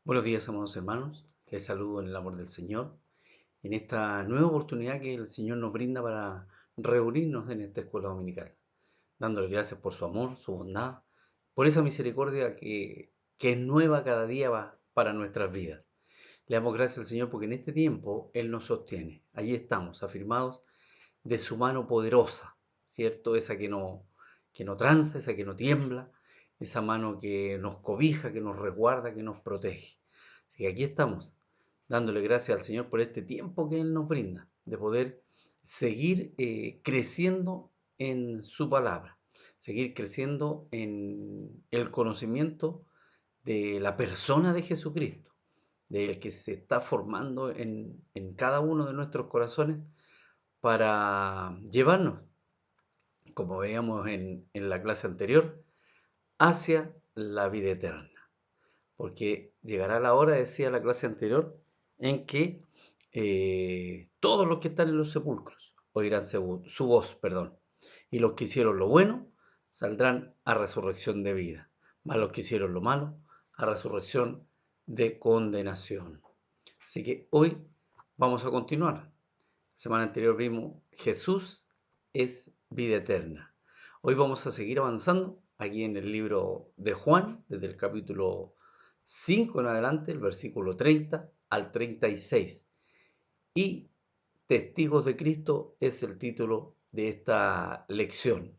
Buenos días, amados hermanos. Les saludo en el amor del Señor. En esta nueva oportunidad que el Señor nos brinda para reunirnos en esta escuela dominical, dándole gracias por su amor, su bondad, por esa misericordia que es nueva cada día para nuestras vidas. Le damos gracias al Señor porque en este tiempo Él nos sostiene. Allí estamos, afirmados de su mano poderosa, ¿cierto? Esa que no tranza, esa que no tiembla, esa mano que nos cobija, que nos resguarda, que nos protege. Así que aquí estamos, dándole gracias al Señor por este tiempo que Él nos brinda, de poder seguir creciendo en su palabra, seguir creciendo en el conocimiento de la persona de Jesucristo, del que se está formando en cada uno de nuestros corazones para llevarnos, como veíamos en la clase anterior, hacia la vida eterna. Porque llegará la hora, decía la clase anterior, en que todos los que están en los sepulcros oirán su voz, perdón, y los que hicieron lo bueno saldrán a resurrección de vida, mas los que hicieron lo malo a resurrección de condenación. Así que hoy vamos a continuar. Semana anterior vimos Jesús es vida eterna. Hoy vamos a seguir avanzando aquí en el libro de Juan, desde el capítulo 5 en adelante, el versículo 30 al 36. Y Testigos de Cristo es el título de esta lección.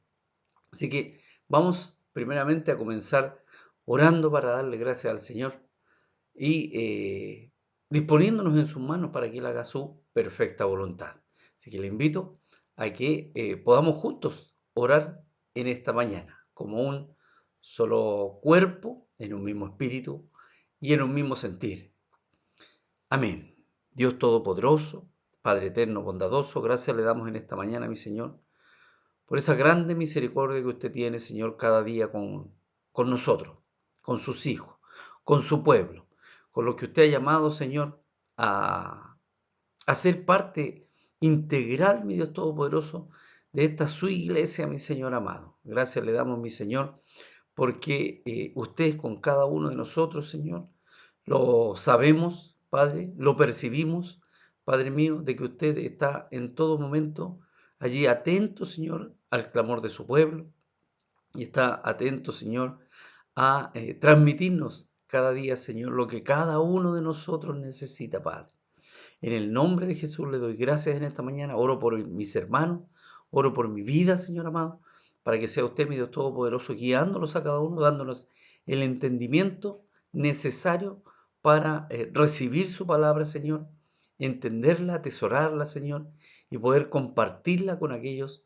Así que vamos primeramente a comenzar orando para darle gracias al Señor y disponiéndonos en sus manos para que Él haga su perfecta voluntad. Así que le invito a que podamos juntos orar en esta mañana, como un solo cuerpo, en un mismo espíritu y en un mismo sentir. Amén. Dios Todopoderoso, Padre eterno, bondadoso, gracias le damos en esta mañana, mi Señor, por esa grande misericordia que usted tiene, Señor, cada día con nosotros, con sus hijos, con su pueblo, con lo que usted ha llamado, Señor, a ser parte integral, mi Dios Todopoderoso, de esta su iglesia, mi Señor amado. Gracias le damos, mi Señor, porque usted con cada uno de nosotros, Señor, lo sabemos, Padre, lo percibimos, Padre mío, de que usted está en todo momento allí atento, Señor, al clamor de su pueblo y está atento, Señor, a transmitirnos cada día, Señor, lo que cada uno de nosotros necesita, Padre. En el nombre de Jesús le doy gracias en esta mañana, oro por mis hermanos, oro por mi vida, Señor amado, para que sea usted, mi Dios Todopoderoso, guiándolos a cada uno, dándonos el entendimiento necesario para recibir su palabra, Señor, entenderla, atesorarla, Señor, y poder compartirla con aquellos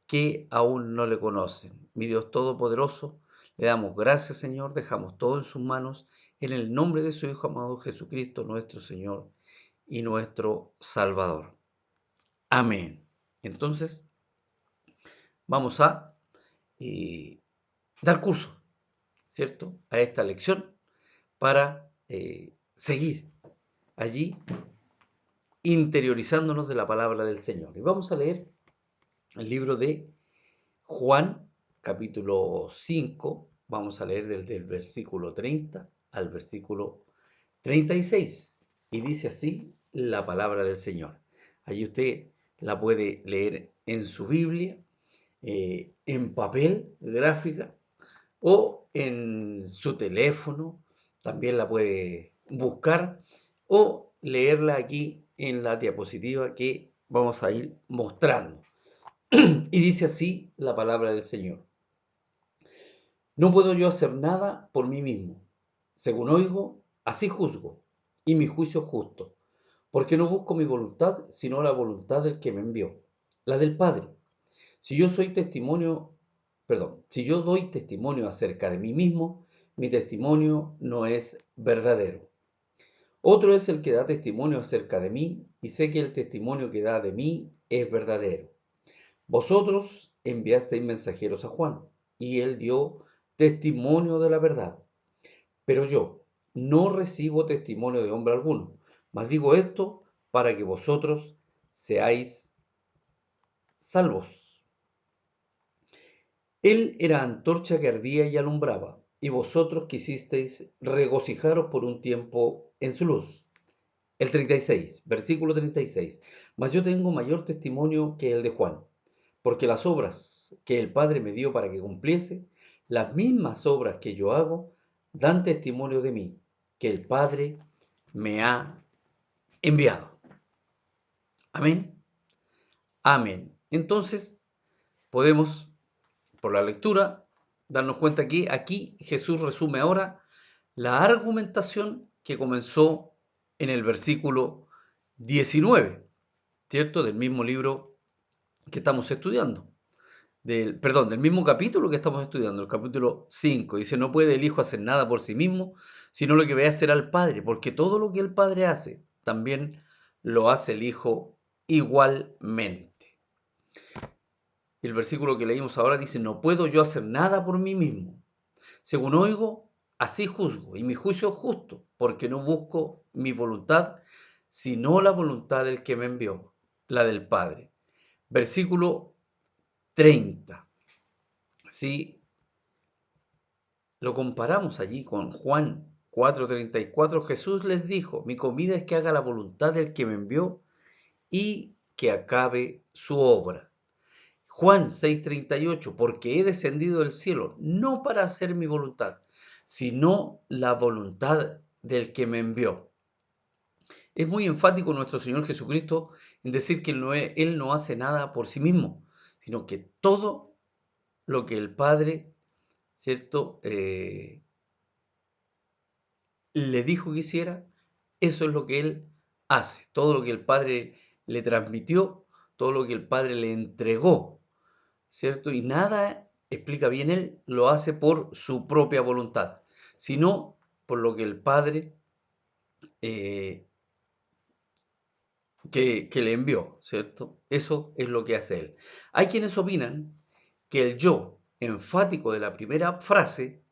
que aún no le conocen. Mi Dios Todopoderoso, le damos gracias, Señor, dejamos todo en sus manos, en el nombre de su Hijo amado Jesucristo, nuestro Señor y nuestro Salvador. Amén. Entonces, vamos a dar curso, ¿cierto?, a esta lección para seguir allí interiorizándonos de la palabra del Señor. Y vamos a leer el libro de Juan, capítulo 5, vamos a leer desde el versículo 30 al versículo 36. Y dice así la palabra del Señor. Allí usted la puede leer en su Biblia, en papel, gráfica, o en su teléfono. También la puede buscar o leerla aquí en la diapositiva que vamos a ir mostrando. Y dice así la palabra del Señor. No puedo yo hacer nada por mí mismo. Según oigo, así juzgo, y mi juicio es justo, porque no busco mi voluntad, sino la voluntad del que me envió, la del Padre. Si yo soy testimonio, si yo doy testimonio acerca de mí mismo, mi testimonio no es verdadero. Otro es el que da testimonio acerca de mí, y sé que el testimonio que da de mí es verdadero. Vosotros enviasteis mensajeros a Juan, y él dio testimonio de la verdad. Pero yo no recibo testimonio de hombre alguno, mas digo esto para que vosotros seáis salvos. Él era antorcha que ardía y alumbraba, y vosotros quisisteis regocijaros por un tiempo en su luz. El 36, versículo 36. Mas yo tengo mayor testimonio que el de Juan, porque las obras que el Padre me dio para que cumpliese, las mismas obras que yo hago, dan testimonio de mí, que el Padre me ha enviado. Amén. Amén. Entonces, podemos, por la lectura, darnos cuenta que aquí Jesús resume ahora la argumentación que comenzó en el versículo 19, ¿cierto? Del mismo libro que estamos estudiando. Del mismo capítulo que estamos estudiando, el capítulo 5. Dice, no puede el Hijo hacer nada por sí mismo, sino lo que ve hacer al Padre, porque todo lo que el Padre hace, también lo hace el Hijo igualmente. El versículo que leímos ahora dice, no puedo yo hacer nada por mí mismo. Según oigo, así juzgo, y mi juicio es justo, porque no busco mi voluntad, sino la voluntad del que me envió, la del Padre. Versículo 30. Si lo comparamos allí con Juan 4:34, Jesús les dijo, mi comida es que haga la voluntad del que me envió y que acabe su obra. Juan 6:38, porque he descendido del cielo, no para hacer mi voluntad, sino la voluntad del que me envió. Es muy enfático nuestro Señor Jesucristo en decir que Él no hace nada por sí mismo, sino que todo lo que el Padre, ¿cierto?, le dijo que hiciera, eso es lo que Él hace. Todo lo que el Padre le transmitió, todo lo que el Padre le entregó, ¿cierto? Y nada, explica bien Él, lo hace por su propia voluntad, sino por lo que el Padre eh, que le envió, ¿cierto? Eso es lo que hace Él. Hay quienes opinan que el yo enfático de la primera frase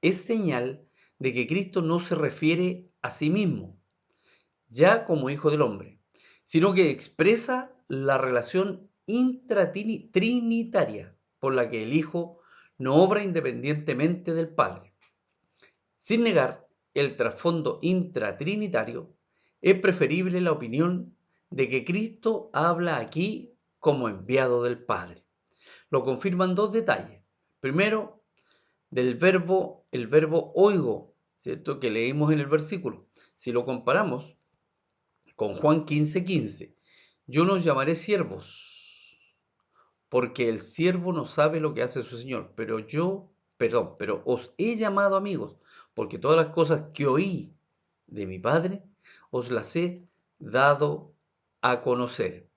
es señal de que Cristo no se refiere a sí mismo, ya como Hijo del Hombre, sino que expresa la relación intratrinitaria por la que el Hijo no obra independientemente del Padre. Sin negar el trasfondo intratrinitario, es preferible la opinión de que Cristo habla aquí como enviado del Padre. Lo confirman dos detalles. Primero, el verbo oigo, ¿cierto?, que leímos en el versículo. Si lo comparamos con Juan 15:15, yo no os llamaré siervos, porque el siervo no sabe lo que hace su señor, pero os he llamado amigos, porque todas las cosas que oí de mi Padre os las he dado a conocer.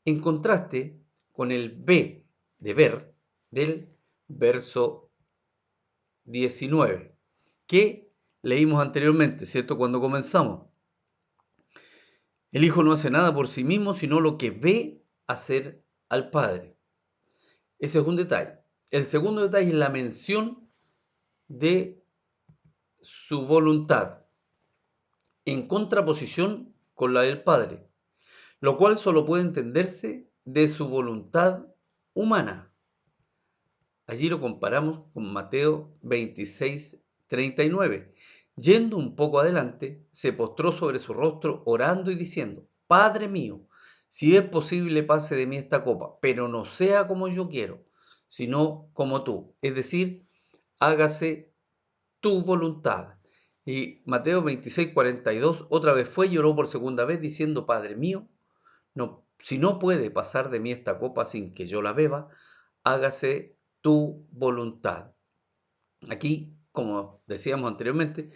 En contraste con el B de ver del verso 19, que leímos anteriormente, ¿cierto? Cuando comenzamos. El Hijo no hace nada por sí mismo, sino lo que ve hacer al Padre. Ese es un detalle. El segundo detalle es la mención de su voluntad en contraposición con la del Padre, lo cual solo puede entenderse de su voluntad humana. Allí lo comparamos con Mateo 26:39. Yendo un poco adelante, se postró sobre su rostro orando y diciendo, Padre mío, si es posible pase de mí esta copa, pero no sea como yo quiero, sino como tú. Es decir, hágase tu voluntad. Y Mateo 26:42, otra vez fue y lloró por segunda vez diciendo, Padre mío, no, si no puede pasar de mí esta copa sin que yo la beba, hágase tu voluntad. Aquí, como decíamos anteriormente,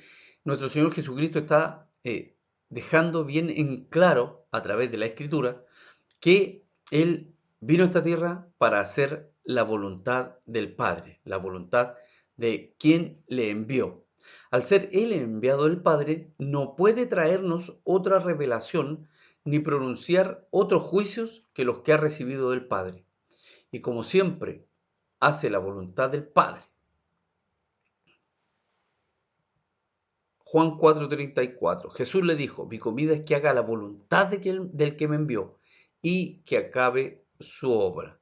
nuestro Señor Jesucristo está dejando bien en claro a través de la Escritura que Él vino a esta tierra para hacer la voluntad del Padre, la voluntad de quien le envió. Al ser Él enviado del Padre, no puede traernos otra revelación ni pronunciar otros juicios que los que ha recibido del Padre. Y como siempre, hace la voluntad del Padre. Juan 4:34. Jesús le dijo, mi comida es que haga la voluntad del que me envió y que acabe su obra.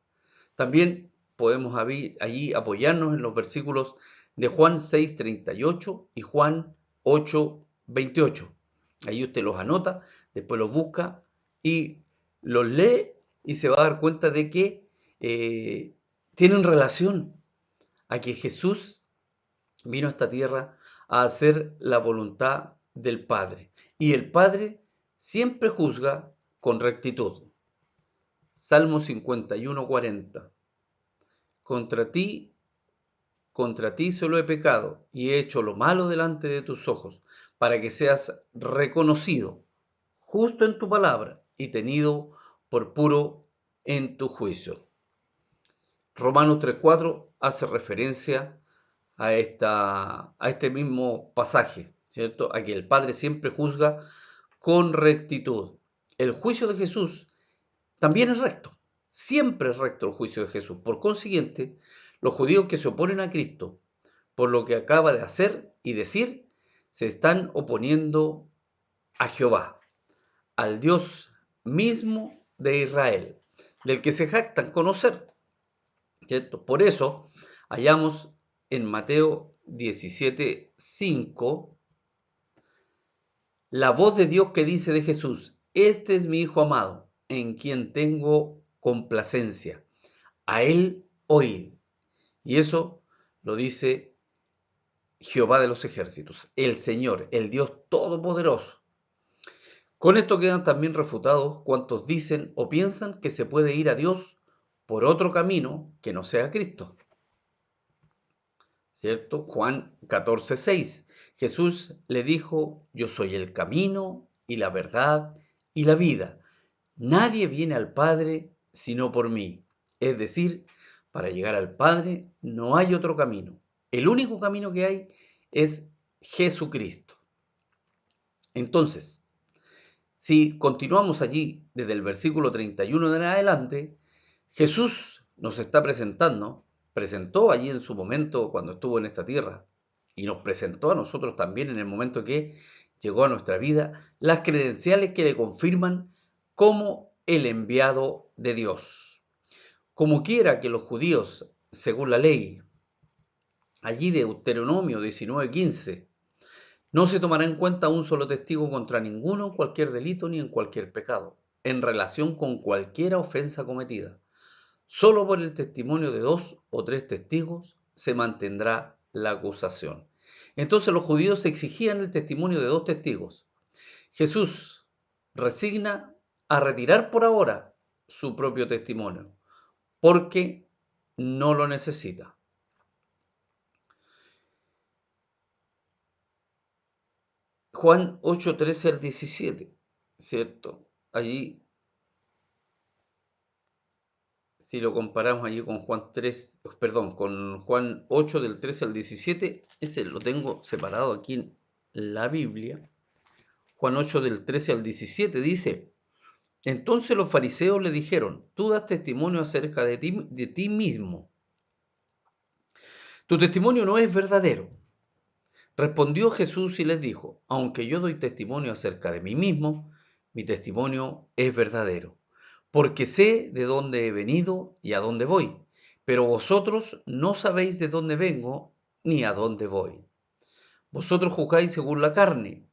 También podemos allí apoyarnos en los versículos de Juan 6:38 y Juan 8:28. Ahí usted los anota, después los busca y los lee y se va a dar cuenta de que tienen relación a que Jesús vino a esta tierra a hacer la voluntad del Padre. Y el Padre siempre juzga con rectitud. Salmo 51:40. Contra ti solo he pecado y he hecho lo malo delante de tus ojos, para que seas reconocido justo en tu palabra y tenido por puro en tu juicio. Romanos 3:4 hace referencia a este mismo pasaje, ¿cierto? A que el Padre siempre juzga con rectitud. El juicio de Jesús también es recto, siempre es recto el juicio de Jesús. Por consiguiente, los judíos que se oponen a Cristo por lo que acaba de hacer y decir, se están oponiendo a Jehová, al Dios mismo de Israel, del que se jactan conocer, ¿cierto? Por eso hallamos en Mateo 17:5 la voz de Dios que dice de Jesús: este es mi Hijo amado, en quien tengo complacencia. A él oíd. Y eso lo dice Jehová de los ejércitos, el Señor, el Dios todopoderoso. Con esto quedan también refutados cuantos dicen o piensan que se puede ir a Dios por otro camino que no sea Cristo. ¿Cierto? Juan 14:6. Jesús le dijo: yo soy el camino y la verdad y la vida. Nadie viene al Padre sino por mí. Es decir, para llegar al Padre no hay otro camino. El único camino que hay es Jesucristo. Entonces, si continuamos allí desde el versículo 31 en adelante, Jesús nos está presentó allí en su momento cuando estuvo en esta tierra y nos presentó a nosotros también en el momento que llegó a nuestra vida las credenciales que le confirman como el enviado de Dios. Como quiera que los judíos, según la ley, allí de Deuteronomio 19:15, no se tomará en cuenta un solo testigo contra ninguno en cualquier delito ni en cualquier pecado, en relación con cualquier ofensa cometida. Solo por el testimonio de 2 o 3 testigos se mantendrá la acusación. Entonces los judíos exigían el testimonio de 2 testigos. Jesús resigna a retirar por ahora su propio testimonio, porque no lo necesita. Juan 8:13 al 17, ¿cierto? Allí, si lo comparamos allí con con Juan 8 del 13 al 17, ese lo tengo separado aquí en la Biblia. Juan 8 del 13 al 17 dice: entonces los fariseos le dijeron: tú das testimonio acerca de ti mismo. Tu testimonio no es verdadero. Respondió Jesús y les dijo: aunque yo doy testimonio acerca de mí mismo, mi testimonio es verdadero, porque sé de dónde he venido y a dónde voy, pero vosotros no sabéis de dónde vengo ni a dónde voy. Vosotros juzgáis según la carne,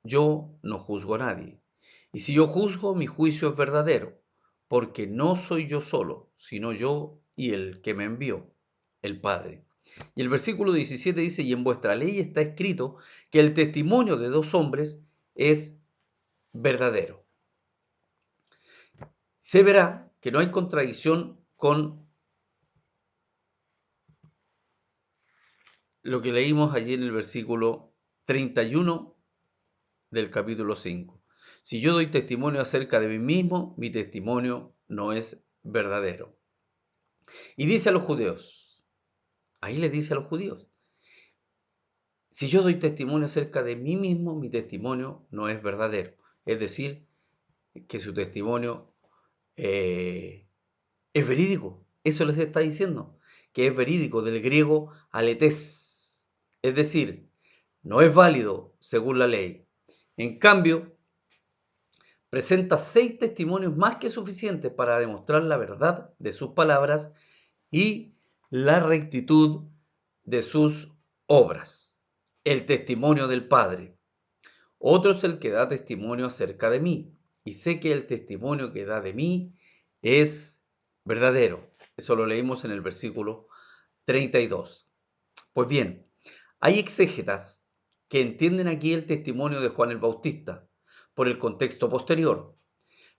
yo no juzgo a nadie. Y si yo juzgo, mi juicio es verdadero, porque no soy yo solo, sino yo y el que me envió, el Padre. Y el versículo 17 dice: y en vuestra ley está escrito que el testimonio de 2 hombres es verdadero. Se verá que no hay contradicción con lo que leímos allí en el versículo 31 del capítulo 5. Si yo doy testimonio acerca de mí mismo, mi testimonio no es verdadero. Y dice a los judíos, ahí les dice a los judíos: si yo doy testimonio acerca de mí mismo, mi testimonio no es verdadero. Es decir, que su testimonio es verídico. Eso les está diciendo, que es verídico, del griego aletés. Es decir, no es válido según la ley. En cambio, presenta 6 testimonios más que suficientes para demostrar la verdad de sus palabras y la rectitud de sus obras, el testimonio del Padre. Otro es el que da testimonio acerca de mí, y sé que el testimonio que da de mí es verdadero. Eso lo leímos en el versículo 32. Pues bien, hay exégetas que entienden aquí el testimonio de Juan el Bautista por el contexto posterior,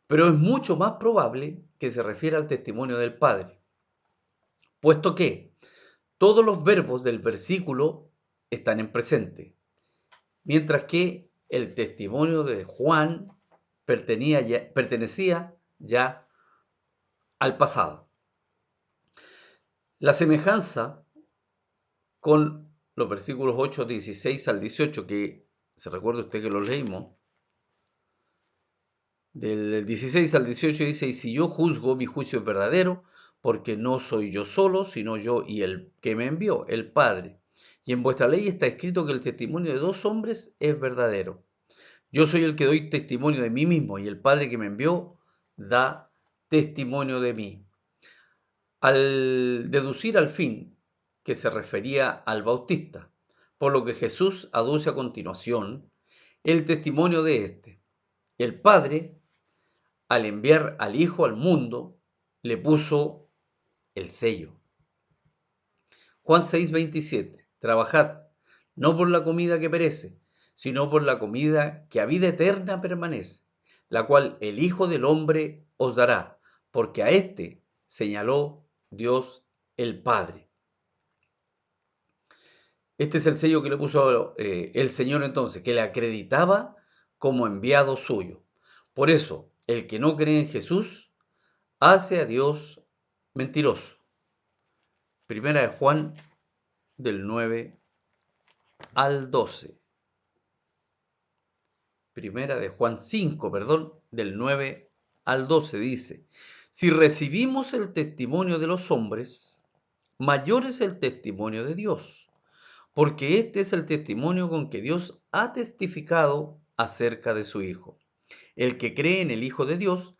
pero es mucho más probable que se refiera al testimonio del Padre, puesto que todos los verbos del versículo están en presente, mientras que el testimonio de Juan pertenecía ya al pasado. La semejanza con los versículos 8, 16 al 18, que se recuerda usted que los leímos, del 16 al 18 dice, y si yo juzgo, mi juicio es verdadero, porque no soy yo solo, sino yo y el que me envió, el Padre. Y en vuestra ley está escrito que el testimonio de dos hombres es verdadero. Yo soy el que doy testimonio de mí mismo, y el Padre que me envió da testimonio de mí. Al deducir al fin que se refería al Bautista, por lo que Jesús aduce a continuación el testimonio de éste. El Padre, al enviar al Hijo al mundo, le puso el sello. Juan 6:27. Trabajad, no por la comida que perece, sino por la comida que a vida eterna permanece, la cual el Hijo del Hombre os dará, porque a éste señaló Dios el Padre. Este es el sello que le puso el Señor entonces, que le acreditaba como enviado suyo. Por eso, el que no cree en Jesús hace a Dios mentiroso. Primera de Juan del 9 al 12. Primera de Juan 5, perdón, del 9 al 12 dice, si recibimos el testimonio de los hombres, mayor es el testimonio de Dios, porque este es el testimonio con que Dios ha testificado acerca de su Hijo. El que cree en el Hijo de Dios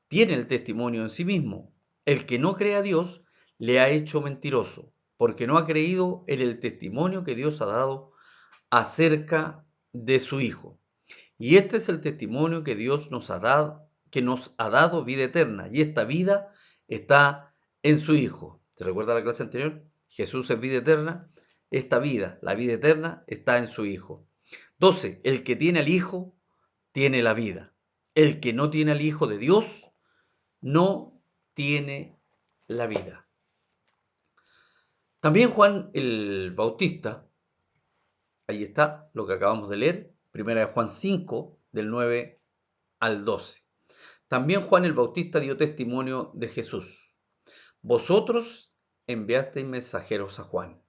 tiene el testimonio en sí mismo. El que no cree a Dios le ha hecho mentiroso, porque no ha creído en el testimonio que Dios ha dado acerca de su Hijo. Y este es el testimonio que Dios nos ha dado vida eterna, y esta vida está en su Hijo. ¿Se recuerda la clase anterior? Jesús es vida eterna, esta vida, la vida eterna, está en su Hijo. 12. El que tiene al Hijo, tiene la vida. El que no tiene al Hijo de Dios, no tiene la vida. También Juan el Bautista, ahí está lo que acabamos de leer, primera de Juan 5, del 9 al 12. También Juan el Bautista dio testimonio de Jesús. Vosotros enviasteis mensajeros a Juan.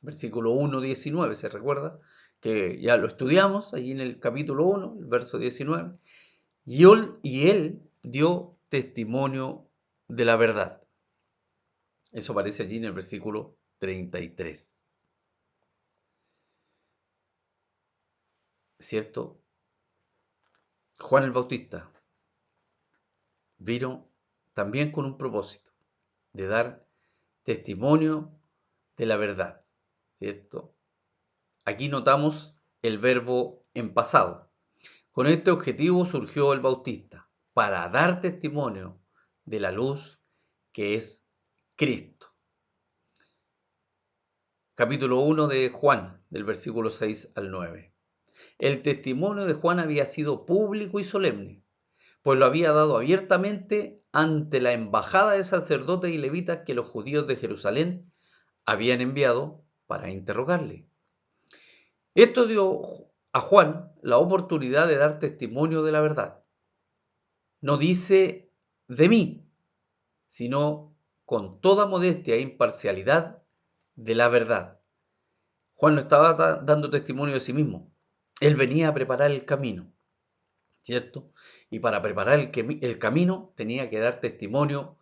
Versículo 1, 19, ¿se recuerda? Que ya lo estudiamos allí en el capítulo 1, el verso 19. Y él dio testimonio de la verdad. Eso aparece allí en el versículo 33. ¿Cierto? Juan el Bautista vino también con un propósito de dar testimonio de la verdad. ¿Cierto? Aquí notamos el verbo en pasado. Con este objetivo surgió el Bautista, para dar testimonio de la luz que es Cristo. Capítulo 1 de Juan, del versículo 6 al 9. El testimonio de Juan había sido público y solemne, pues lo había dado abiertamente ante la embajada de sacerdotes y levitas que los judíos de Jerusalén habían enviado para interrogarle. Esto dio a Juan la oportunidad de dar testimonio de la verdad. No dice de mí, sino con toda modestia e imparcialidad de la verdad. Juan no estaba dando testimonio de sí mismo. Él venía a preparar el camino, ¿cierto? Y para preparar el camino tenía que dar testimonio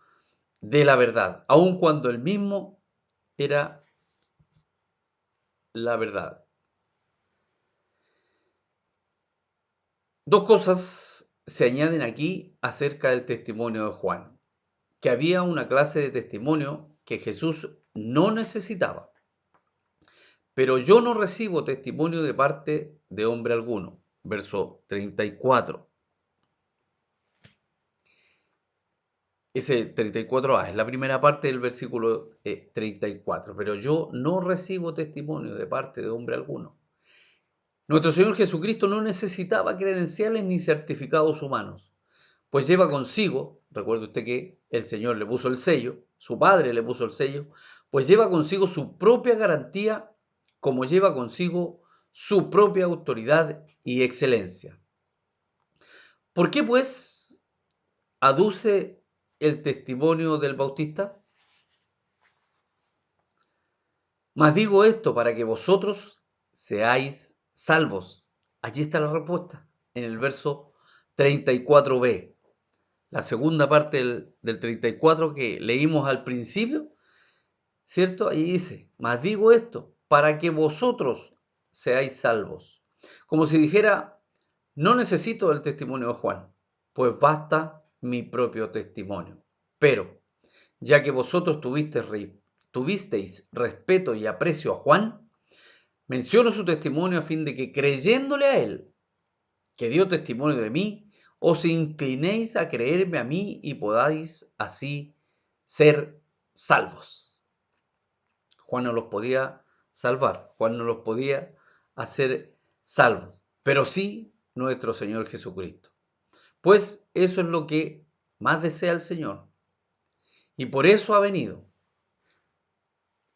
de la verdad, aun cuando él mismo era la verdad. Dos cosas se añaden aquí acerca del testimonio de Juan, que había una clase de testimonio que Jesús no necesitaba. pero yo no recibo testimonio de parte de hombre alguno. Verso 34. Ese 34a es la primera parte del versículo 34. Pero yo no recibo testimonio de parte de hombre alguno. Nuestro Señor Jesucristo no necesitaba credenciales ni certificados humanos, pues lleva consigo, recuerde usted que el Señor le puso el sello, su Padre le puso el sello, pues lleva consigo su propia garantía, como lleva consigo su propia autoridad y excelencia. ¿Por qué, pues, aduce el testimonio del Bautista? Mas digo esto para que vosotros seáis salvos. Allí está la respuesta, en el verso 34b. La segunda parte del 34 que leímos al principio, ¿cierto? Ahí dice, mas digo esto para que vosotros seáis salvos. Como si dijera, no necesito el testimonio de Juan, pues basta mi propio testimonio. Pero, ya que vosotros tuvisteis respeto y aprecio a Juan, menciono su testimonio a fin de que creyéndole a él, que dio testimonio de mí, os inclinéis a creerme a mí y podáis así ser salvos. Juan no los podía salvar, Juan no los podía hacer salvos, pero sí nuestro Señor Jesucristo. Pues eso es lo que más desea el Señor. Y por eso ha venido.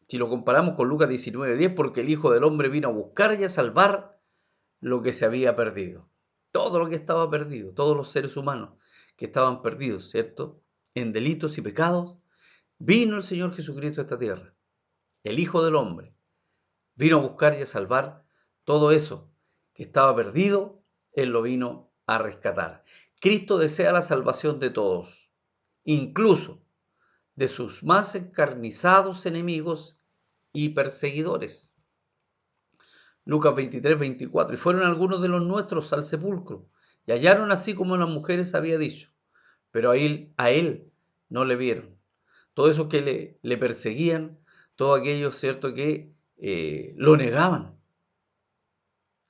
Si lo comparamos con Lucas 19:10, porque el Hijo del Hombre vino a buscar y a salvar lo que se había perdido. Todo lo que estaba perdido, todos los seres humanos que estaban perdidos, ¿cierto? En delitos y pecados, vino el Señor Jesucristo a esta tierra. El Hijo del Hombre vino a buscar y a salvar todo eso que estaba perdido, Él lo vino a rescatar. Cristo desea la salvación de todos, incluso de sus más encarnizados enemigos y perseguidores. Lucas 23:24. Y fueron algunos de los nuestros al sepulcro, y hallaron así como las mujeres había dicho, pero a él no le vieron. Todos esos que le perseguían, todos aquellos, ¿cierto?, que lo negaban,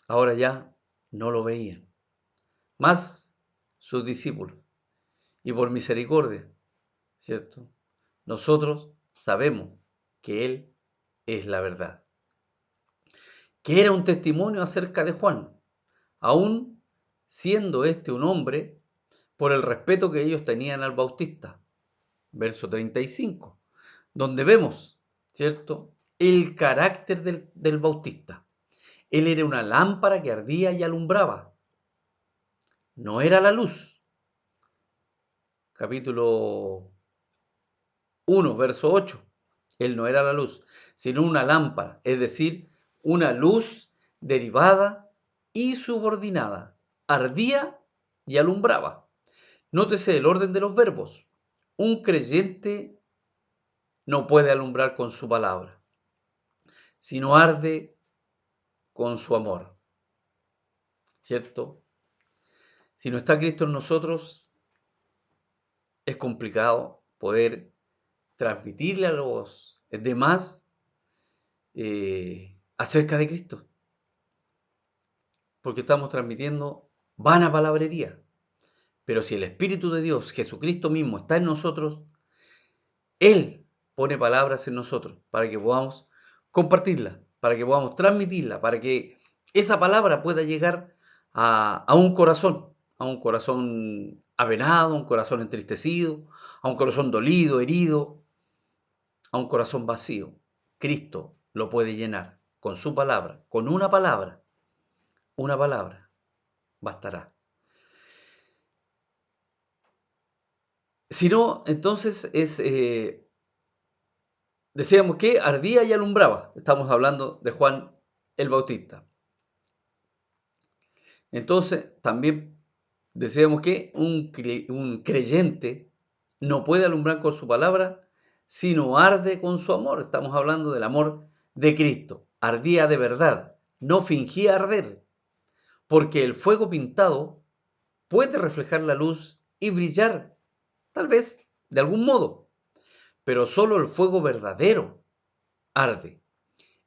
ahora ya no lo veían. Más sus discípulos. Y por misericordia, ¿cierto? Nosotros sabemos que Él es la verdad. Que era un testimonio acerca de Juan, aún siendo este un hombre, por el respeto que ellos tenían al Bautista. Verso 35, donde vemos, ¿cierto?, el carácter del Bautista. Él era una lámpara que ardía y alumbraba. No era la luz. Capítulo 1, verso 8. Él no era la luz, sino una lámpara, es decir, una luz derivada y subordinada. Ardía y alumbraba. Nótese el orden de los verbos. Un creyente no puede alumbrar con su palabra, sino arde con su amor. ¿Cierto? Si no está Cristo en nosotros, es complicado poder transmitirle a los demás acerca de Cristo, porque estamos transmitiendo vana palabrería. Pero si el Espíritu de Dios, Jesucristo mismo, está en nosotros, Él pone palabras en nosotros para que podamos compartirla, para que podamos transmitirla, para que esa palabra pueda llegar a un corazón apenado, a un corazón entristecido, a un corazón dolido, herido, a un corazón vacío. Cristo lo puede llenar con su palabra, con una palabra bastará. Si no, entonces decíamos que ardía y alumbraba. Estamos hablando de Juan el Bautista. Entonces, también decíamos que un creyente no puede alumbrar con su palabra, sino arde con su amor. Estamos hablando del amor de Cristo. Ardía de verdad, no fingía arder, porque el fuego pintado puede reflejar la luz y brillar, tal vez, de algún modo, pero solo el fuego verdadero arde.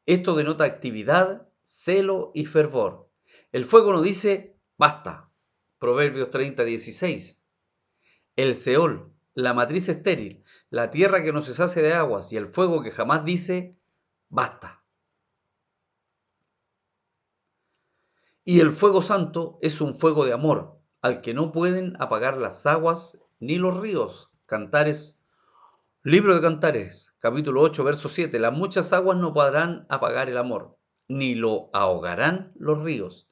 Esto denota actividad, celo y fervor. El fuego no dice basta. Proverbios 30:16. El Seol, la matriz estéril, la tierra que no se sacia de aguas y el fuego que jamás dice basta. Y el fuego santo es un fuego de amor, al que no pueden apagar las aguas ni los ríos. Cantares, libro de Cantares, capítulo 8, verso 7. Las muchas aguas no podrán apagar el amor, ni lo ahogarán los ríos.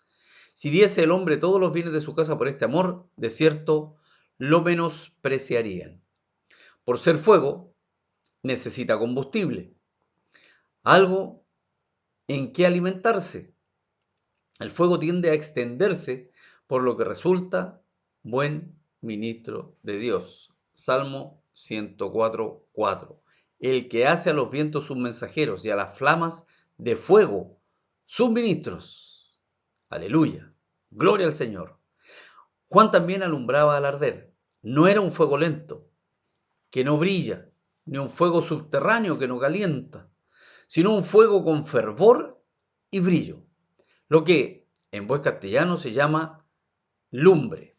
Si diese el hombre todos los bienes de su casa por este amor, de cierto lo menospreciarían. Por ser fuego, necesita combustible, algo en que alimentarse. El fuego tiende a extenderse, por lo que resulta buen ministro de Dios. Salmo 104:4. El que hace a los vientos sus mensajeros y a las flamas de fuego sus ministros. Aleluya. Gloria al Señor. Juan también alumbraba al arder. No era un fuego lento, que no brilla, ni un fuego subterráneo que no calienta, sino un fuego con fervor y brillo, lo que en buen castellano se llama lumbre.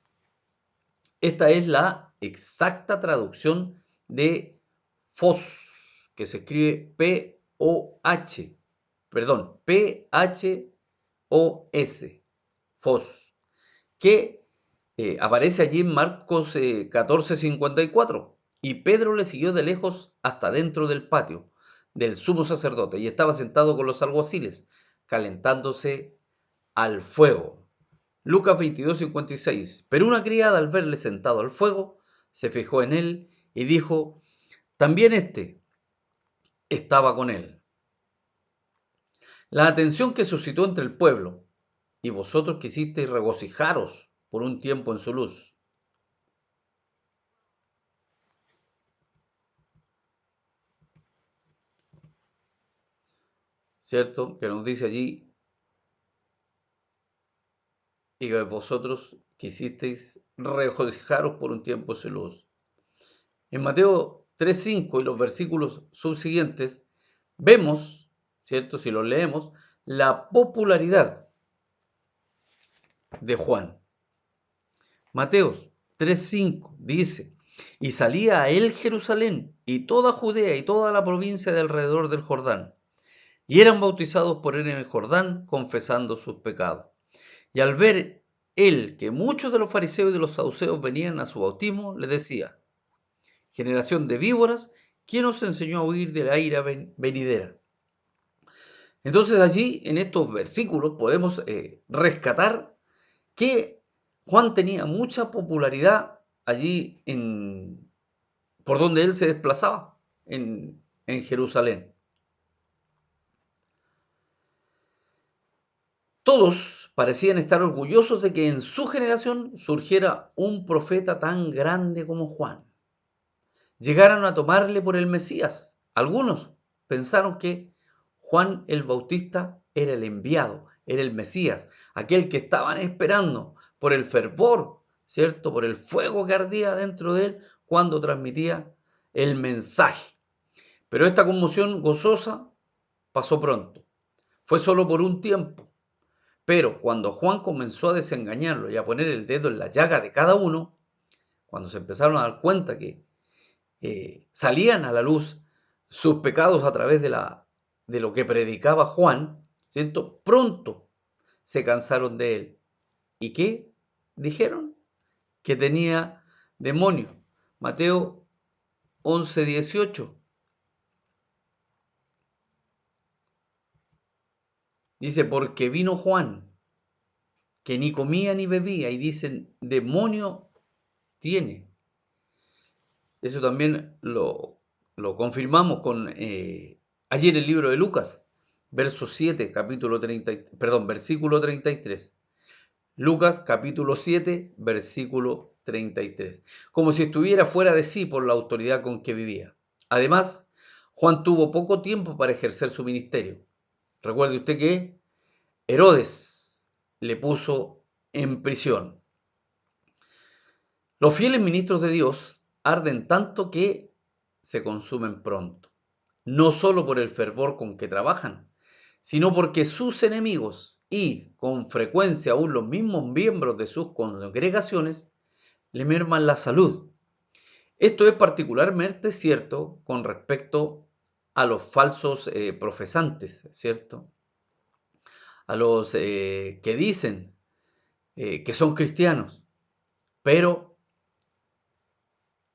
Esta es la exacta traducción de Phos, que se escribe P-O-H, perdón, P-H-O-S, Phos, que aparece allí en Marcos 14:54. Y Pedro le siguió de lejos hasta dentro del patio del sumo sacerdote y estaba sentado con los alguaciles, calentándose al fuego. Lucas 22:56. Pero una criada, al verle sentado al fuego, se fijó en él y dijo: también éste estaba con él. La atención que suscitó entre el pueblo, y vosotros quisisteis regocijaros por un tiempo en su luz. ¿Cierto? Que nos dice allí, y que vosotros quisisteis regocijaros por un tiempo en su luz. En Mateo 3:5 y los versículos subsiguientes, vemos, ¿cierto? Si los leemos, la popularidad de Juan. Mateo 3:5 dice: y salía a él Jerusalén y toda Judea y toda la provincia de alrededor del Jordán, y eran bautizados por él en el Jordán, confesando sus pecados. Y al ver él que muchos de los fariseos y de los saduceos venían a su bautismo, le decía: generación de víboras, ¿quién os enseñó a huir de la ira venidera? Entonces allí en estos versículos podemos rescatar que Juan tenía mucha popularidad allí por donde él se desplazaba, en Jerusalén. Todos parecían estar orgullosos de que en su generación surgiera un profeta tan grande como Juan. Llegaron a tomarle por el Mesías. Algunos pensaron que Juan el Bautista era el enviado, era el Mesías, aquel que estaban esperando por el fervor, ¿cierto? Por el fuego que ardía dentro de él cuando transmitía el mensaje. Pero esta conmoción gozosa pasó pronto. Fue solo por un tiempo. Pero cuando Juan comenzó a desengañarlo y a poner el dedo en la llaga de cada uno, cuando se empezaron a dar cuenta que salían a la luz sus pecados a través de lo que predicaba Juan, ¿cierto? Pronto se cansaron de él. ¿Y qué dijeron? Que tenía demonio. Mateo 11:18. Dice, porque vino Juan, que ni comía ni bebía, y dicen, demonio tiene. Eso también lo confirmamos con allí en el libro de Lucas, verso 7, versículo 33. Lucas capítulo 7, versículo 33. Como si estuviera fuera de sí por la autoridad con que vivía. Además, Juan tuvo poco tiempo para ejercer su ministerio. Recuerde usted que Herodes le puso en prisión. Los fieles ministros de Dios arden tanto que se consumen pronto, no solo por el fervor con que trabajan, sino porque sus enemigos y con frecuencia aún los mismos miembros de sus congregaciones le merman la salud. Esto es particularmente cierto con respecto a los falsos profesantes, ¿cierto? A los que dicen que son cristianos, pero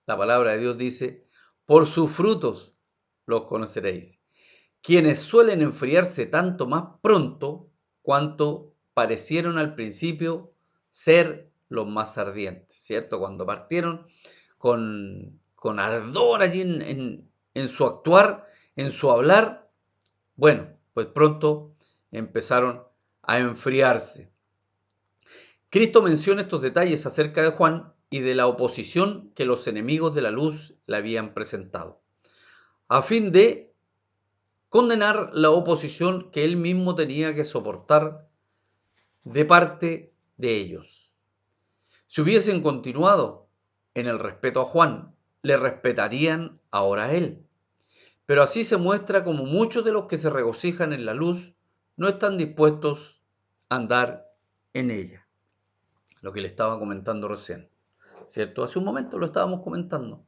la palabra de Dios dice, por sus frutos los conoceréis. Quienes suelen enfriarse tanto más pronto cuanto parecieron al principio ser los más ardientes, ¿cierto? Cuando partieron con ardor allí en su actuar, en su hablar, bueno, pues pronto empezaron a enfriarse. Cristo menciona estos detalles acerca de Juan y de la oposición que los enemigos de la luz le habían presentado, a fin de condenar la oposición que él mismo tenía que soportar de parte de ellos. Si hubiesen continuado en el respeto a Juan, le respetarían ahora a él. Pero así se muestra como muchos de los que se regocijan en la luz no están dispuestos a andar en ella. Lo que le estaba comentando recién, ¿cierto? Hace un momento lo estábamos comentando.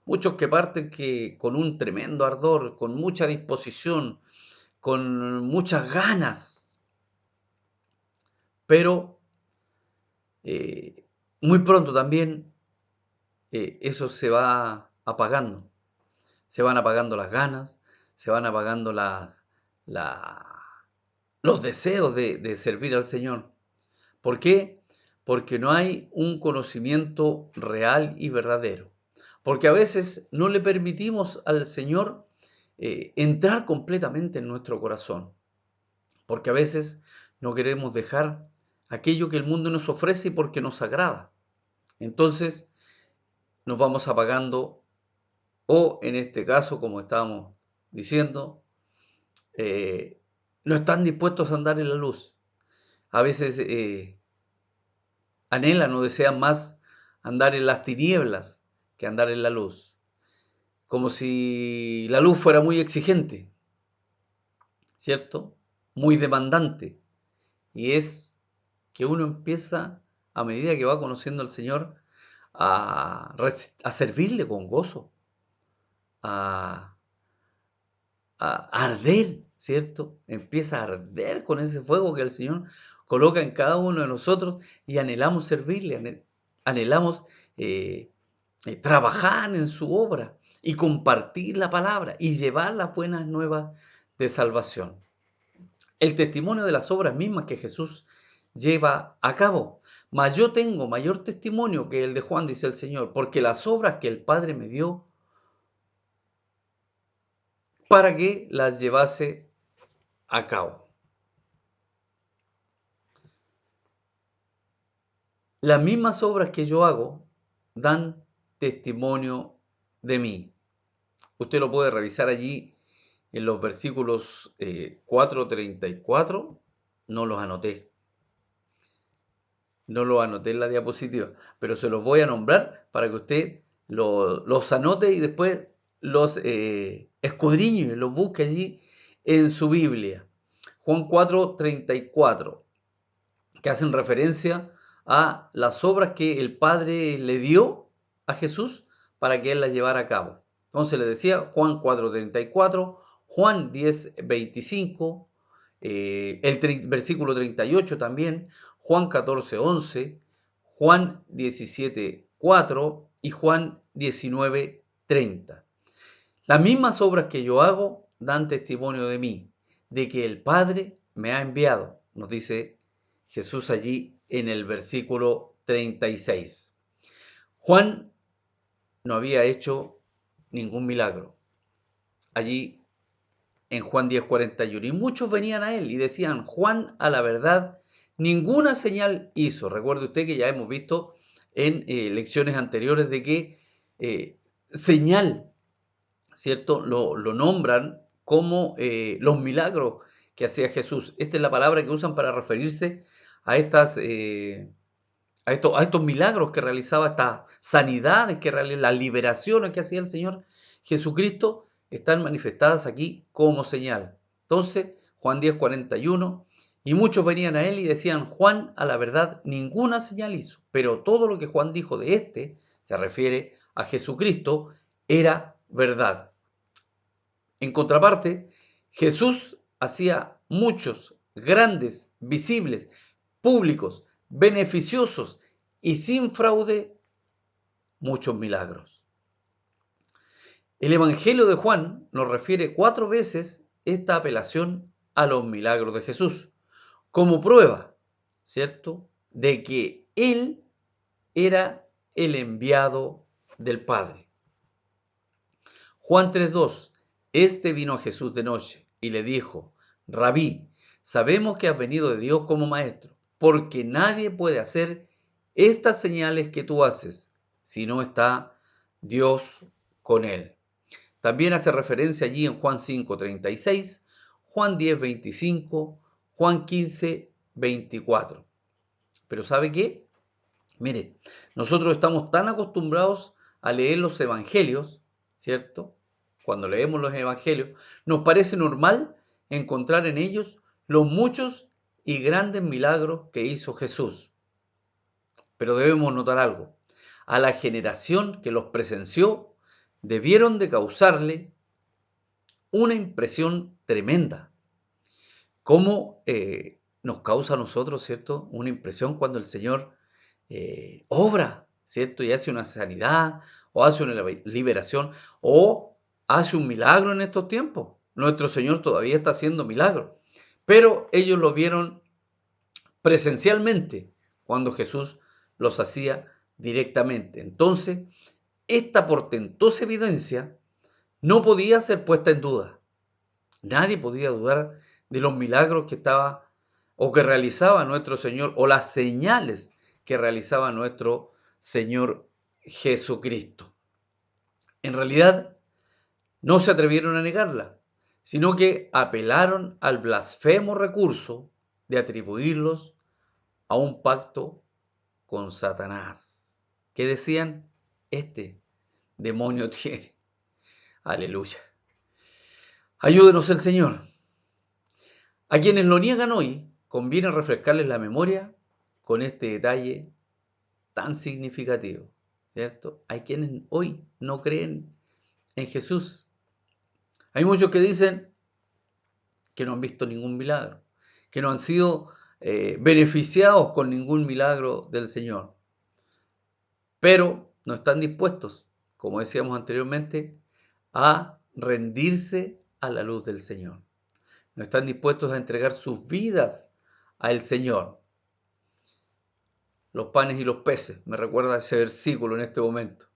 Muchos que parten con un tremendo ardor, con mucha disposición, con muchas ganas, pero muy pronto también eso se va apagando. Se van apagando las ganas, se van apagando la- los deseos de servir al Señor. ¿Por qué? Porque no hay un conocimiento real y verdadero. Porque a veces no le permitimos al Señor entrar completamente en nuestro corazón. Porque a veces no queremos dejar aquello que el mundo nos ofrece y porque nos agrada. Entonces nos vamos apagando o en este caso, como estábamos diciendo, eh, no están dispuestos a andar en la luz. A veces anhelan o desean más andar en las tinieblas que andar en la luz. Como si la luz fuera muy exigente, ¿cierto? Muy demandante. Y es que uno empieza, a medida que va conociendo al Señor, a servirle con gozo, a, a arder, ¿cierto? Empieza a arder con ese fuego que el Señor coloca en cada uno de nosotros y anhelamos servirle, anhelamos trabajar en su obra y compartir la palabra y llevar las buenas nuevas de salvación. El testimonio de las obras mismas que Jesús lleva a cabo. Mas yo tengo mayor testimonio que el de Juan, dice el Señor, porque las obras que el Padre me dio para que las llevase a cabo. Las mismas obras que yo hago dan testimonio de mí. Usted lo puede revisar allí en los versículos 4:34. No los anoté. No los anoté en la diapositiva, pero se los voy a nombrar para que usted los anote y después los escudriñe, los busque allí en su Biblia. Juan 4:34, que hacen referencia a las obras que el Padre le dio a Jesús para que él las llevara a cabo. Entonces le decía Juan 4:34, Juan 10:25, versículo 38 también, Juan 14:11, Juan 17:4 y Juan 19:30. Las mismas obras que yo hago dan testimonio de mí, de que el Padre me ha enviado, nos dice Jesús allí en el versículo 36. Juan no había hecho ningún milagro. Allí en Juan 10:41. Y muchos venían a él y decían, Juan a la verdad ninguna señal hizo. Recuerde usted que ya hemos visto en lecciones anteriores de que señal, ¿cierto? Lo nombran como los milagros que hacía Jesús. Esta es la palabra que usan para referirse a a estos milagros que realizaba, estas sanidades que realizaba, las liberaciones que hacía el Señor Jesucristo, están manifestadas aquí como señal. Entonces, Juan 10:41, y muchos venían a él y decían, Juan, a la verdad, ninguna señal hizo, pero todo lo que Juan dijo de este, se refiere a Jesucristo, era verdad. En contraparte, Jesús hacía muchos, grandes, visibles, públicos, beneficiosos y sin fraude, muchos milagros. El Evangelio de Juan nos refiere 4 veces esta apelación a los milagros de Jesús, como prueba, ¿cierto?, de que Él era el enviado del Padre. Juan 3:2, este vino a Jesús de noche y le dijo, Rabí, sabemos que has venido de Dios como maestro, porque nadie puede hacer estas señales que tú haces si no está Dios con él. También hace referencia allí en Juan 5:36, Juan 10:25, Juan 15:24. Pero ¿sabe qué? Mire, nosotros estamos tan acostumbrados a leer los evangelios, ¿cierto? Cuando leemos los evangelios, nos parece normal encontrar en ellos los muchos y grandes milagros que hizo Jesús. Pero debemos notar algo. A la generación que los presenció, debieron de causarle una impresión tremenda. ¿Cómo nos causa a nosotros, ¿cierto?, una impresión cuando el Señor obra, ¿cierto? Y hace una sanidad, o hace una liberación, o hace un milagro en estos tiempos. Nuestro Señor todavía está haciendo milagros, pero ellos lo vieron presencialmente cuando Jesús los hacía directamente. Entonces, esta portentosa evidencia no podía ser puesta en duda. Nadie podía dudar de los milagros que estaba o que realizaba nuestro Señor, o las señales que realizaba nuestro Señor Jesucristo. En realidad, no se atrevieron a negarla, sino que apelaron al blasfemo recurso de atribuirlos a un pacto con Satanás. ¿Qué decían? Este demonio tiene. Aleluya. Ayúdenos el Señor. A quienes lo niegan hoy, conviene refrescarles la memoria con este detalle tan significativo, ¿cierto? Hay quienes hoy no creen en Jesús. Hay muchos que dicen que no han visto ningún milagro, que no han sido beneficiados con ningún milagro del Señor, pero no están dispuestos, como decíamos anteriormente, a rendirse a la luz del Señor. No están dispuestos a entregar sus vidas al Señor. Los panes y los peces, me recuerda ese versículo en este momento.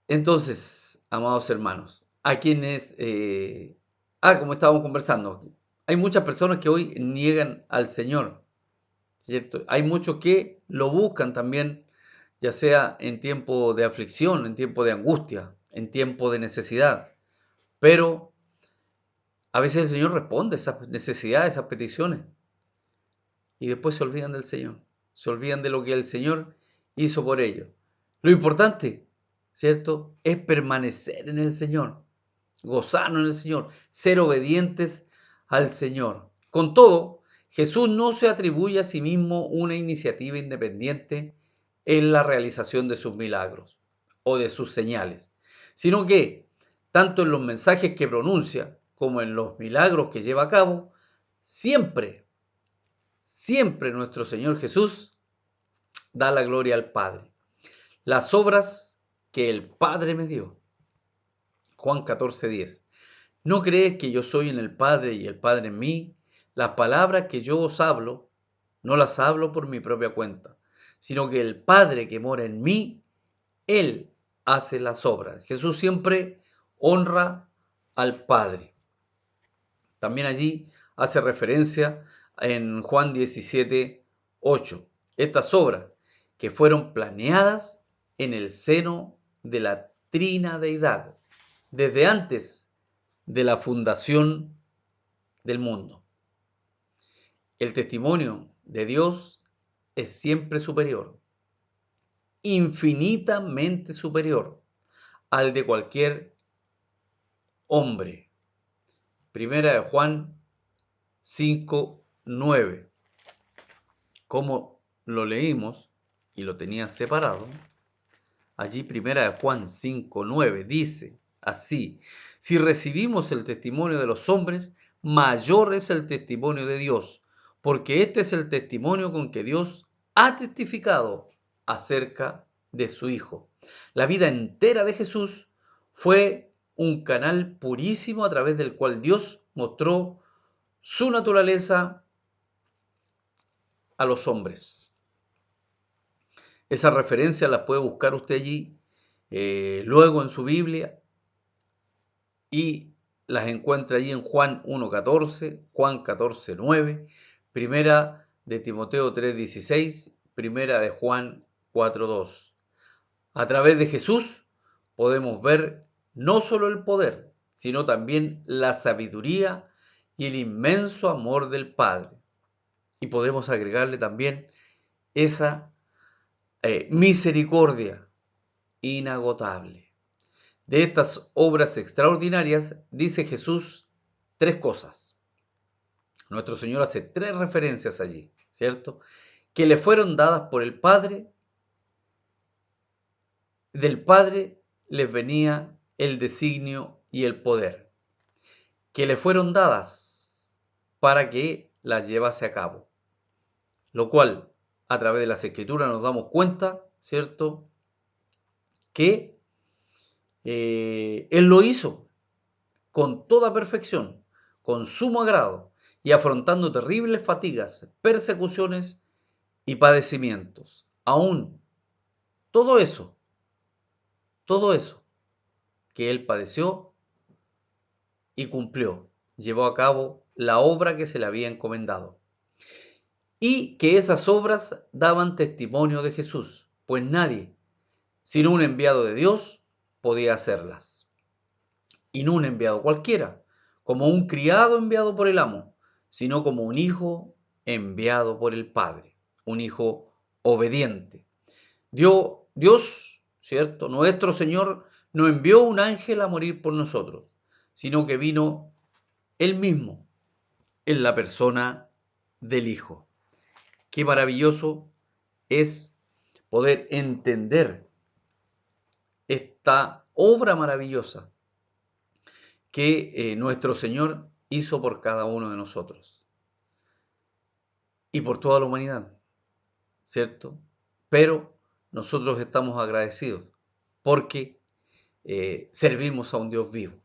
Entonces, amados hermanos, a quienes, como estábamos conversando, hay muchas personas que hoy niegan al Señor, ¿cierto? Hay muchos que lo buscan también, ya sea en tiempo de aflicción, en tiempo de angustia, en tiempo de necesidad, pero a veces el Señor responde a esas necesidades, esas peticiones, y después se olvidan del Señor, se olvidan de lo que el Señor hizo por ellos. Lo importante, ¿cierto?, es permanecer en el Señor, gozarnos en el Señor, ser obedientes al Señor. Con todo, Jesús no se atribuye a sí mismo una iniciativa independiente en la realización de sus milagros o de sus señales, sino que, tanto en los mensajes que pronuncia como en los milagros que lleva a cabo, siempre nuestro Señor Jesús da la gloria al Padre. Las obras que el Padre me dio. Juan 14:10. ¿No crees que yo soy en el Padre y el Padre en mí? Las palabras que yo os hablo, no las hablo por mi propia cuenta, sino que el Padre que mora en mí, Él hace las obras. Jesús siempre honra al Padre. También allí hace referencia en Juan 17:8. Estas obras que fueron planeadas en el seno de la trina deidad, desde antes de la fundación del mundo. El testimonio de Dios es siempre superior, infinitamente superior al de cualquier hombre. Primera de Juan 5:9. Como lo leímos y lo tenía separado, allí Primera de Juan 5:9 dice así: si recibimos el testimonio de los hombres, mayor es el testimonio de Dios, porque este es el testimonio con que Dios ha testificado acerca de su Hijo. La vida entera de Jesús fue un canal purísimo a través del cual Dios mostró su naturaleza a los hombres. Esas referencias las puede buscar usted allí luego en su Biblia y las encuentra allí en Juan 1:14, Juan 14:9, Primera de Timoteo 3:16, Primera de Juan 4:2. A través de Jesús podemos ver no solo el poder, sino también la sabiduría y el inmenso amor del Padre. Y podemos agregarle también esa misericordia inagotable. De estas obras extraordinarias dice Jesús tres cosas. Nuestro Señor hace tres referencias allí, ¿cierto? Que le fueron dadas por el Padre, del Padre les venía el designio y el poder, que le fueron dadas para que las llevase a cabo, lo cual a través de las Escrituras nos damos cuenta, ¿cierto? Que Él lo hizo con toda perfección, con sumo agrado y afrontando terribles fatigas, persecuciones y padecimientos. Aún todo eso que Él padeció y cumplió, llevó a cabo la obra que se le había encomendado. Y que esas obras daban testimonio de Jesús, pues nadie, sino un enviado de Dios, podía hacerlas. Y no un enviado cualquiera, como un criado enviado por el amo, sino como un hijo enviado por el Padre, un hijo obediente. Dios, ¿cierto? Nuestro Señor no envió un ángel a morir por nosotros, sino que vino Él mismo en la persona del Hijo. Qué maravilloso es poder entender esta obra maravillosa que nuestro Señor hizo por cada uno de nosotros y por toda la humanidad, ¿cierto? Pero nosotros estamos agradecidos porque servimos a un Dios vivo,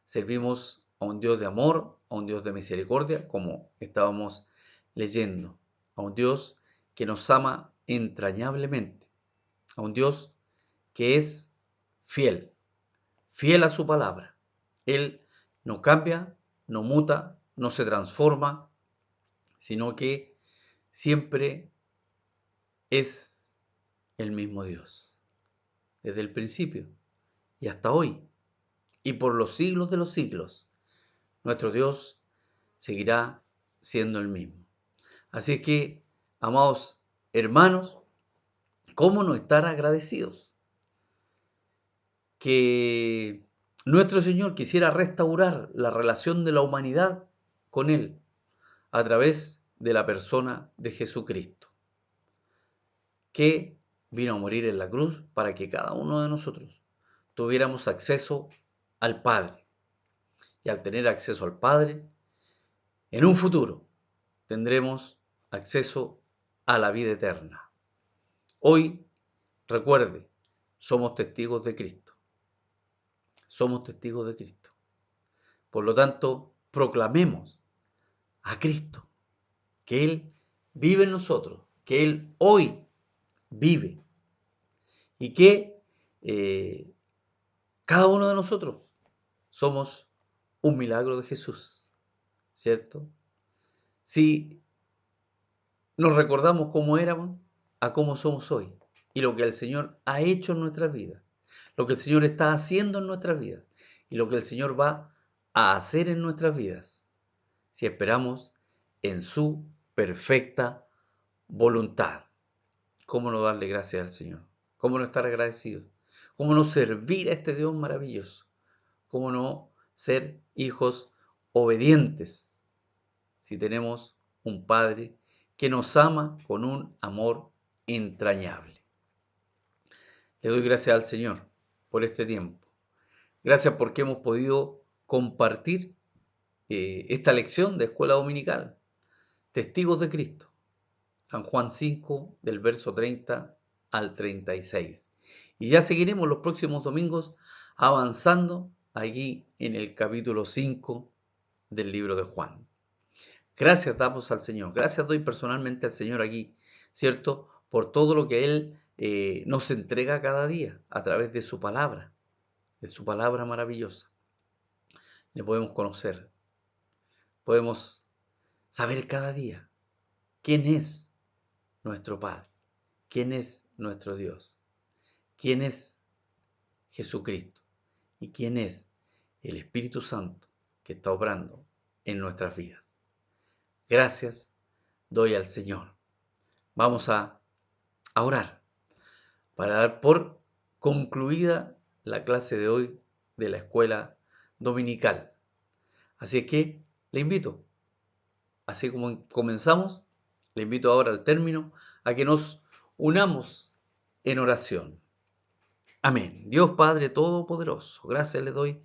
servimos a un Dios de amor, a un Dios de misericordia, como estábamos leyendo, a un Dios que nos ama entrañablemente, a un Dios que es fiel, fiel a su palabra. Él no cambia, no muta, no se transforma, sino que siempre es el mismo Dios, desde el principio y hasta hoy, y por los siglos de los siglos. Nuestro Dios seguirá siendo el mismo. Así es que, amados hermanos, ¿cómo no estar agradecidos? Que nuestro Señor quisiera restaurar la relación de la humanidad con Él a través de la persona de Jesucristo, que vino a morir en la cruz para que cada uno de nosotros tuviéramos acceso al Padre. Y al tener acceso al Padre, en un futuro tendremos acceso a la vida eterna. Hoy, recuerde, somos testigos de Cristo. Somos testigos de Cristo. Por lo tanto, proclamemos a Cristo, que Él vive en nosotros, que Él hoy vive y que cada uno de nosotros somos un milagro de Jesús, ¿cierto? Si nos recordamos cómo éramos, a cómo somos hoy y lo que el Señor ha hecho en nuestras vidas, lo que el Señor está haciendo en nuestras vidas y lo que el Señor va a hacer en nuestras vidas, si esperamos en su perfecta voluntad. ¿Cómo no darle gracias al Señor? ¿Cómo no estar agradecidos? ¿Cómo no servir a este Dios maravilloso? ¿Cómo no ser hijos obedientes si tenemos un Padre que nos ama con un amor entrañable. Le doy gracias al Señor por este tiempo. Gracias porque hemos podido compartir esta lección de Escuela Dominical. Testigos de Cristo. San Juan 5, del verso 30 al 36. Y ya seguiremos los próximos domingos avanzando allí en el capítulo 5 del libro de Juan. Gracias damos al Señor. Gracias doy personalmente al Señor aquí, ¿cierto? Por todo lo que Él nos entrega cada día a través de su palabra maravillosa. Le podemos conocer, podemos saber cada día quién es nuestro Padre, quién es nuestro Dios, quién es Jesucristo y quién es el Espíritu Santo que está obrando en nuestras vidas. Gracias doy al Señor. Vamos a orar para dar por concluida la clase de hoy de la escuela dominical. Así es que le invito, así como comenzamos, le invito ahora al término a que nos unamos en oración. Amén. Dios Padre Todopoderoso, gracias le doy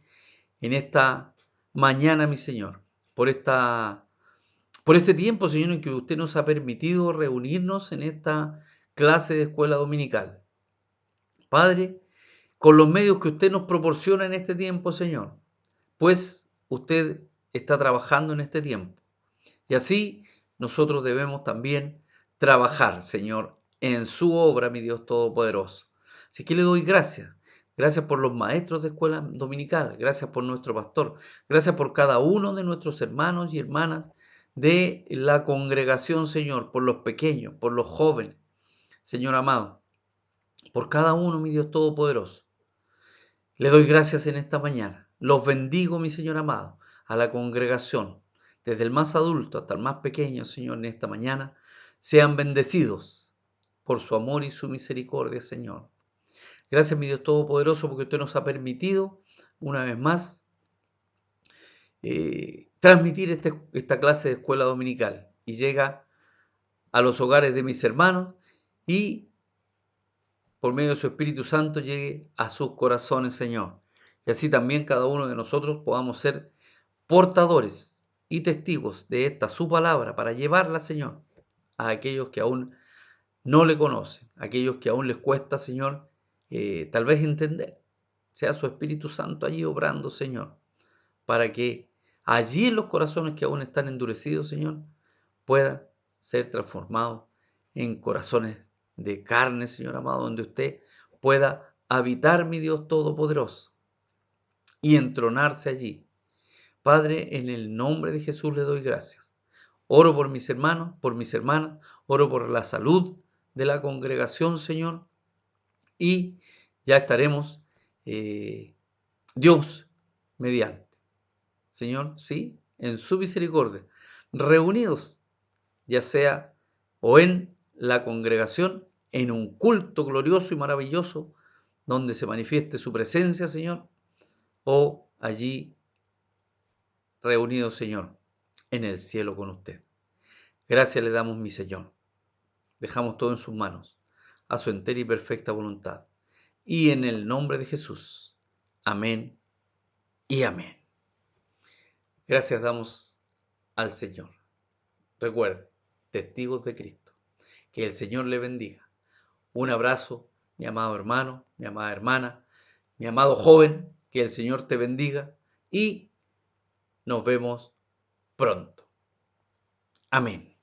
en esta mañana, mi Señor, por este tiempo, Señor, en que usted nos ha permitido reunirnos en esta clase de escuela dominical. Padre, con los medios que usted nos proporciona en este tiempo, Señor, pues usted está trabajando en este tiempo. Y así nosotros debemos también trabajar, Señor, en su obra, mi Dios Todopoderoso. Así que le doy gracias. Gracias por los maestros de escuela dominical. Gracias por nuestro pastor. Gracias por cada uno de nuestros hermanos y hermanas de la congregación, Señor, por los pequeños, por los jóvenes, Señor amado, por cada uno, mi Dios Todopoderoso. Le doy gracias en esta mañana. Los bendigo, mi Señor amado, a la congregación, desde el más adulto hasta el más pequeño, Señor, en esta mañana. Sean bendecidos por su amor y su misericordia, Señor. Gracias, mi Dios Todopoderoso, porque usted nos ha permitido, una vez más, transmitir esta clase de escuela dominical y llega a los hogares de mis hermanos y por medio de su Espíritu Santo llegue a sus corazones, Señor. Y así también cada uno de nosotros podamos ser portadores y testigos de esta su palabra para llevarla, Señor, a aquellos que aún no le conocen, a aquellos que aún les cuesta, Señor, tal vez entender. Sea su Espíritu Santo allí obrando, Señor, para que allí en los corazones que aún están endurecidos, Señor, puedan ser transformados en corazones de carne, Señor amado, donde usted pueda habitar, mi Dios Todopoderoso, y entronarse allí. Padre, en el nombre de Jesús le doy gracias. Oro por mis hermanos, por mis hermanas, oro por la salud de la congregación, Señor, y ya estaremos, Dios mediante, Señor, sí, en su misericordia, reunidos, ya sea o en la congregación, en un culto glorioso y maravilloso, donde se manifieste su presencia, Señor, o allí reunidos, Señor, en el cielo con usted. Gracias le damos, mi Señor. Dejamos todo en sus manos, a su entera y perfecta voluntad. Y en el nombre de Jesús. Amén y amén. Gracias damos al Señor. Recuerde, testigos de Cristo. Que el Señor le bendiga. Un abrazo, mi amado hermano, mi amada hermana, mi amado joven. Que el Señor te bendiga y nos vemos pronto. Amén.